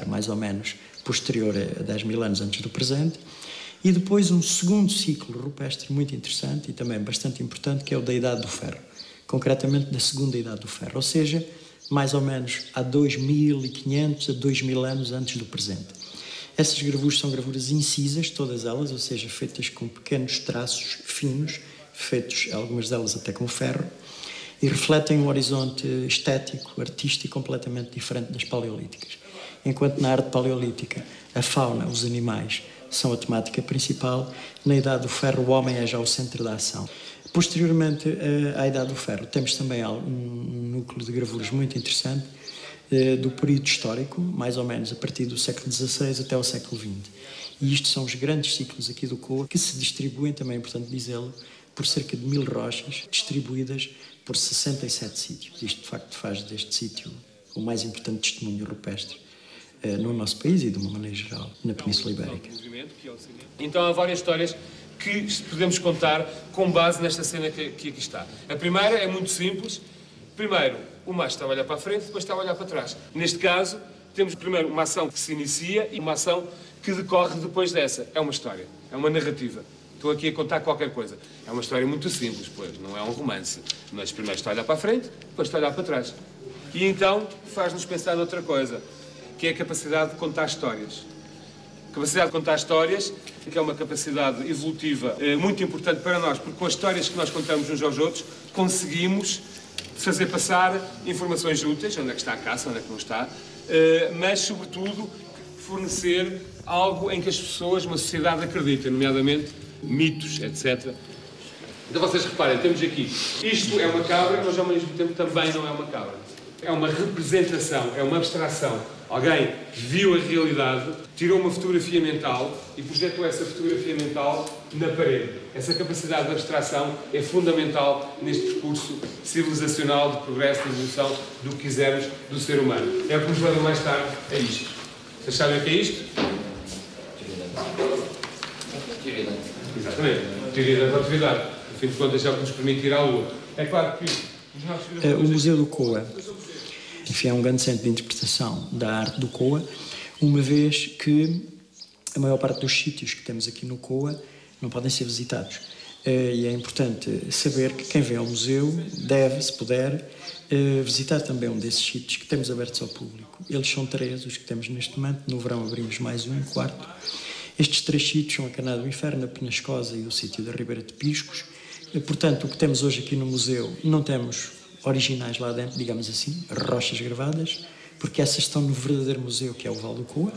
mais ou menos posterior a 10 mil anos antes do presente. E depois um segundo ciclo rupestre muito interessante e também bastante importante, que é o da Idade do Ferro, concretamente da Segunda Idade do Ferro, ou seja, mais ou menos há 2.500 a 2.000 anos antes do presente. Essas gravuras são gravuras incisas, todas elas, ou seja, feitas com pequenos traços finos, feitos algumas delas até com ferro, e refletem um horizonte estético, artístico completamente diferente das paleolíticas. Enquanto na arte paleolítica a fauna, os animais, são a temática principal, na Idade do Ferro o homem é já o centro da ação. Posteriormente à Idade do Ferro temos também um núcleo de gravuras muito interessante do período histórico, mais ou menos a partir do século XVI até o século XX. E isto são os grandes ciclos aqui do Coa, que se distribuem, também é importante dizê-lo, por cerca de 1000 rochas, distribuídas por 67 sítios. Isto, de facto, faz deste sítio o mais importante testemunho rupestre no nosso país e, de uma maneira geral, na Península Ibérica. Então há várias histórias que podemos contar com base nesta cena que aqui está. A primeira é muito simples. Primeiro, o macho está a olhar para a frente, depois está a olhar para trás. Neste caso, temos primeiro uma ação que se inicia e uma ação que decorre depois dessa. É uma história, é uma narrativa. Estou aqui a contar qualquer coisa. É uma história muito simples, pois, não é um romance. Mas primeiro está a olhar para a frente, depois está a olhar para trás. E então faz-nos pensar noutra coisa, que é a capacidade de contar histórias. A capacidade de contar histórias, que é uma capacidade evolutiva muito importante para nós, porque com as histórias que nós contamos uns aos outros, conseguimos fazer passar informações úteis, onde é que está a caça, onde é que não está, mas, sobretudo, fornecer algo em que as pessoas, uma sociedade, acreditem, nomeadamente mitos, etc. Então vocês reparem, temos aqui, isto é uma cabra, mas ao mesmo tempo também não é uma cabra. É uma representação, é uma abstração. Alguém viu a realidade, tirou uma fotografia mental e projetou essa fotografia mental na parede. Essa capacidade de abstração é fundamental neste percurso civilizacional de progresso, de evolução, do que quisermos, do ser humano. É o que nos leva mais tarde a isto. Vocês sabem o que é isto? Exatamente. Teoria da relatividade. No fim de contas, é o que nos permite ir à Lua. É claro que o Museu do Coa, enfim, é um grande centro de interpretação da arte do Coa, uma vez que a maior parte dos sítios que temos aqui no Coa não podem ser visitados. E é importante saber que quem vem ao museu deve, se puder, visitar também um desses sítios que temos abertos ao público. Eles são 3, os que temos neste momento. No verão abrimos mais um, quarto. Estes 3 sítios são a Canada do Inferno, a Penascosa e o sítio da Ribeira de Piscos. Portanto, o que temos hoje aqui no museu, não temos originais lá dentro, digamos assim, rochas gravadas, porque essas estão no verdadeiro museu, que é o Val do Coa.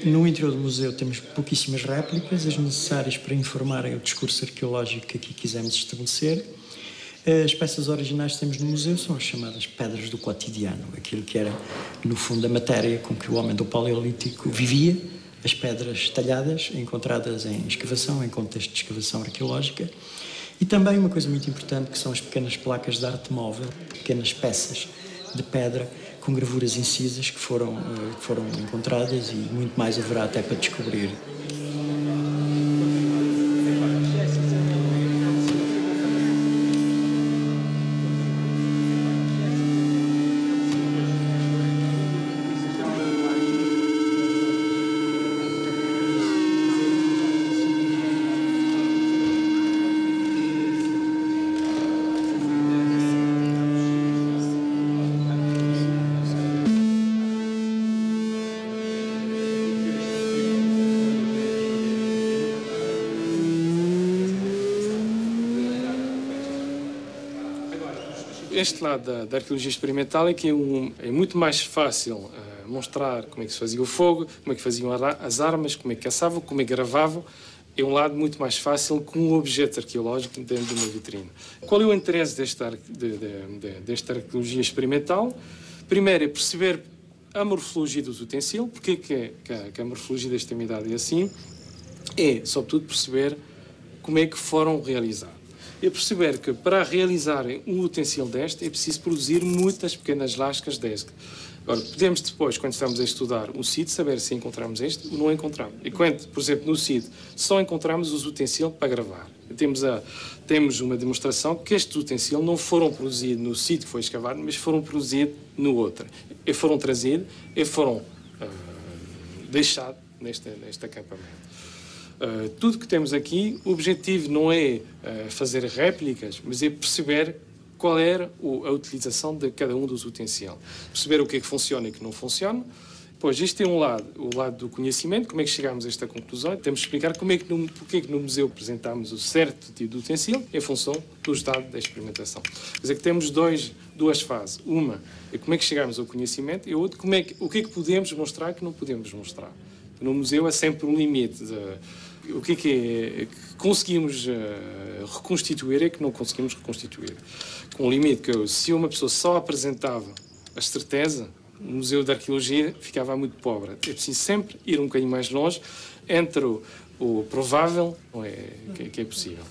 No interior do museu temos pouquíssimas réplicas, as necessárias para informarem o discurso arqueológico que aqui quisemos estabelecer. As peças originais que temos no museu são as chamadas pedras do cotidiano, aquilo que era, no fundo, a matéria com que o homem do Paleolítico vivia, as pedras talhadas, encontradas em escavação, em contexto de escavação arqueológica. E também uma coisa muito importante, que são as pequenas placas de arte móvel, pequenas peças de pedra com gravuras incisas que foram encontradas, e muito mais haverá até para descobrir. Este lado da arqueologia experimental é que é muito mais fácil mostrar como é que se fazia o fogo, como é que faziam as armas, como é que caçavam, como é que gravavam. É um lado muito mais fácil com um objeto arqueológico dentro de uma vitrine. Qual é o interesse desta arqueologia experimental? Primeiro é perceber a morfologia dos utensílios, porque que a morfologia desta unidade é assim, é, sobretudo, perceber como é que foram realizados. É perceber que para realizarem um utensílio deste é preciso produzir muitas pequenas lascas deste. Agora, podemos depois, quando estamos a estudar o CID, saber se encontramos este ou não encontramos. E quando, por exemplo, no CID, só encontramos os utensílios para gravar. Temos uma demonstração que estes utensílios não foram produzidos no CID que foi escavado, mas foram produzidos no outro. E foram trazidos e foram deixado neste acampamento. Tudo que temos aqui, o objetivo não é fazer réplicas, mas é perceber qual era a utilização de cada um dos utensílios. Perceber o que é que funciona e o que não funciona. Pois, este é o lado do conhecimento, como é que chegámos a esta conclusão. Temos de explicar porque é que no museu apresentámos o certo tipo de utensílio em função do estado da experimentação. Quer dizer que temos duas fases. Uma é como é que chegámos ao conhecimento e a outra o que é que podemos mostrar e que não podemos mostrar. No museu há sempre um limite. O que é que conseguimos reconstituir e que não conseguimos reconstituir. Com um limite que se uma pessoa só apresentava a certeza, o Museu de Arqueologia ficava muito pobre. É preciso sempre ir um bocadinho mais longe entre o provável que é possível.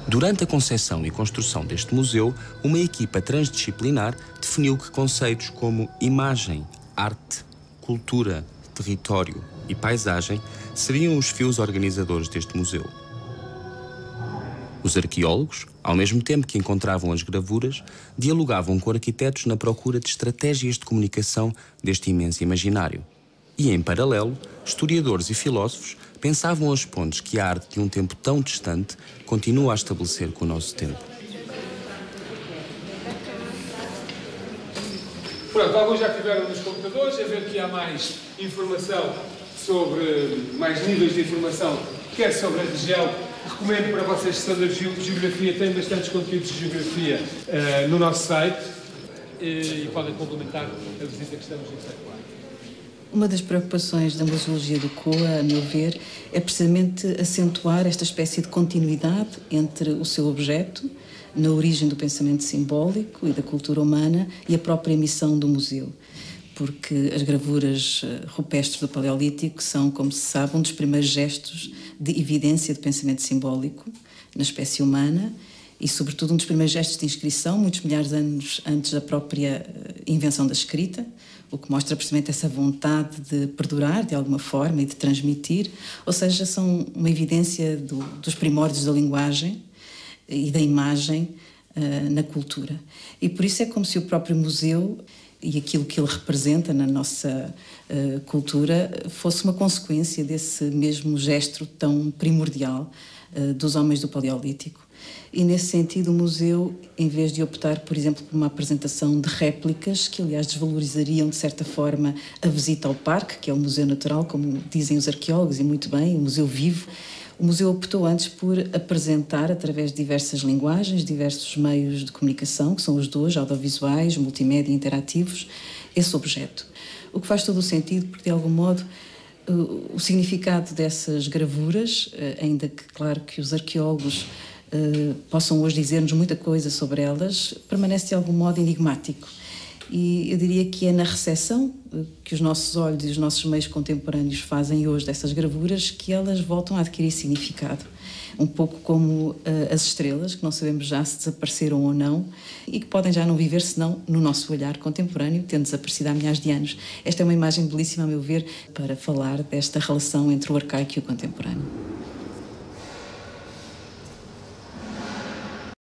Durante a concepção e construção deste museu, uma equipa transdisciplinar definiu que conceitos como imagem, arte, cultura, território e paisagem seriam os fios organizadores deste museu. Os arqueólogos, ao mesmo tempo que encontravam as gravuras, dialogavam com arquitetos na procura de estratégias de comunicação deste imenso imaginário. E, em paralelo, historiadores e filósofos pensavam as pontes que a arte de um tempo tão distante continua a estabelecer com o nosso tempo. Pronto, alguns já estiveram nos computadores a ver que há mais informação mais níveis de informação, quer sobre a região. Recomendo para vocês, se estão da geografia, tem bastantes conteúdos de geografia no nosso site e podem complementar a visita que estamos a efetuar. Uma das preocupações da museologia do COA, a meu ver, é precisamente acentuar esta espécie de continuidade entre o seu objeto, na origem do pensamento simbólico e da cultura humana, e a própria missão do museu. Porque as gravuras rupestres do Paleolítico são, como se sabe, um dos primeiros gestos de evidência de pensamento simbólico na espécie humana e, sobretudo, um dos primeiros gestos de inscrição, muitos milhares de anos antes da própria invenção da escrita, o que mostra precisamente essa vontade de perdurar de alguma forma e de transmitir, ou seja, são uma evidência dos primórdios da linguagem e da imagem na cultura. E por isso é como se o próprio museu e aquilo que ele representa na nossa cultura fosse uma consequência desse mesmo gesto tão primordial dos homens do Paleolítico. E, nesse sentido, o museu, em vez de optar, por exemplo, por uma apresentação de réplicas, que, aliás, desvalorizariam, de certa forma, a visita ao parque, que é o Museu Natural, como dizem os arqueólogos, e muito bem, o museu vivo, o museu optou antes por apresentar, através de diversas linguagens, diversos meios de comunicação, que são os dois, audiovisuais, multimédia e interativos, esse objeto. O que faz todo o sentido, porque, de algum modo, o significado dessas gravuras, ainda que, claro, que os arqueólogos possam hoje dizer-nos muita coisa sobre elas, permanece de algum modo enigmático. E eu diria que é na recepção que os nossos olhos e os nossos meios contemporâneos fazem hoje dessas gravuras que elas voltam a adquirir significado. Um pouco como as estrelas, que não sabemos já se desapareceram ou não e que podem já não viver senão no nosso olhar contemporâneo, tendo desaparecido há milhares de anos. Esta é uma imagem belíssima, a meu ver, para falar desta relação entre o arcaico e o contemporâneo.